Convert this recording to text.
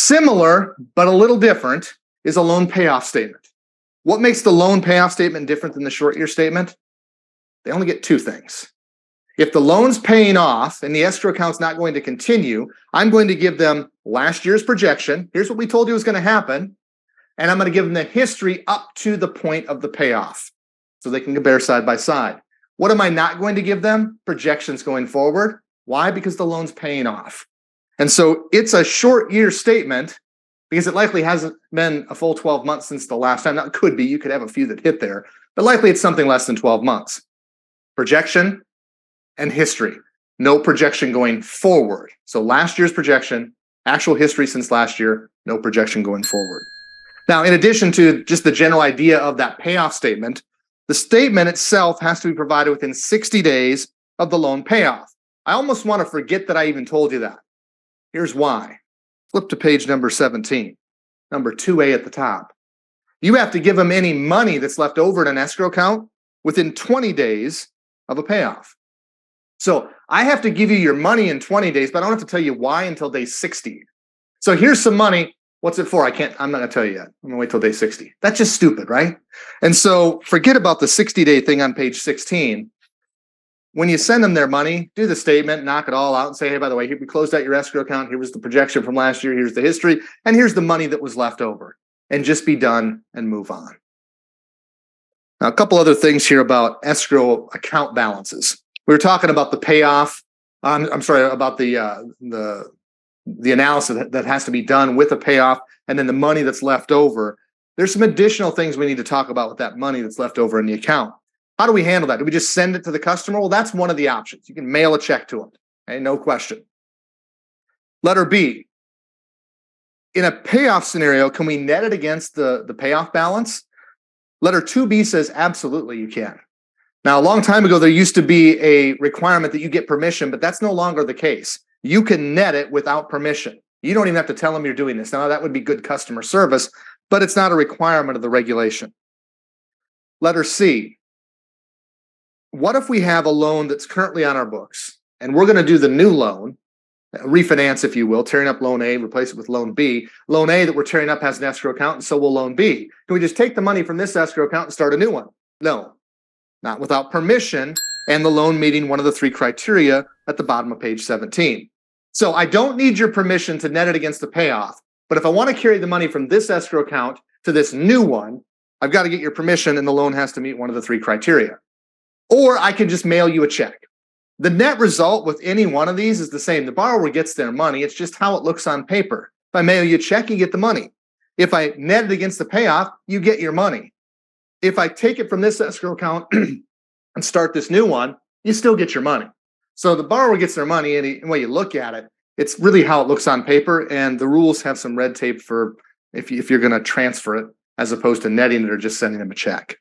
Similar, but a little different, is a loan payoff statement. What makes the loan payoff statement different than the short year statement? They only get two things. If the loan's paying off and the escrow account's not going to continue, I'm going to give them last year's projection. Here's what we told you was going to happen. And I'm going to give them the history up to the point of the payoff so they can compare side by side. What am I not going to give them? Projections going forward. Why? Because the loan's paying off. And so it's a short year statement because it likely hasn't been a full 12 months since the last time. Now, it could be. You could have a few that hit there, but likely it's something less than 12 months. Projection and history. No projection going forward. So last year's projection, actual history since last year, no projection going forward. Now, in addition to just the general idea of that payoff statement, the statement itself has to be provided within 60 days of the loan payoff. I almost want to forget that I even told you that. Here's why. Flip to page number 17, number 2A at the top. You have to give them any money that's left over in an escrow account within 20 days of a payoff. So I have to give you your money in 20 days, but I don't have to tell you why until day 60. So here's some money. What's it for? I'm not going to tell you yet. I'm going to wait till day 60. That's just stupid, right? And so forget about the 60-day thing on page 16. When you send them their money, do the statement, knock it all out and say, hey, by the way, we closed out your escrow account. Here was the projection from last year. Here's the history. And here's the money that was left over. And just be done and move on. Now, a couple other things here about escrow account balances. We were talking about the payoff. About the analysis that has to be done with a payoff and then the money that's left over. There's some additional things we need to talk about with that money that's left over in the account. How do we handle that? Do we just send it to the customer? Well, that's one of the options. You can mail a check to them. Okay, no question. Letter B. In a payoff scenario, can we net it against the payoff balance? Letter 2B says absolutely you can. Now, a long time ago, there used to be a requirement that you get permission, but that's no longer the case. You can net it without permission. You don't even have to tell them you're doing this. Now, that would be good customer service, but it's not a requirement of the regulation. Letter C. What if we have a loan that's currently on our books and we're going to do the new loan, refinance, if you will, tearing up loan A, replace it with loan B. Loan A that we're tearing up has an escrow account, and so will loan B. Can we just take the money from this escrow account and start a new one? No, not without permission and the loan meeting one of the three criteria at the bottom of page 17. So I don't need your permission to net it against the payoff, but if I want to carry the money from this escrow account to this new one, I've got to get your permission and the loan has to meet one of the three criteria. Or I can just mail you a check. The net result with any one of these is the same. The borrower gets their money. It's just how it looks on paper. If I mail you a check, you get the money. If I net it against the payoff, you get your money. If I take it from this escrow account and start this new one, you still get your money. So the borrower gets their money, and the way you look at it, it's really how it looks on paper, and the rules have some red tape for if you're going to transfer it as opposed to netting it or just sending them a check.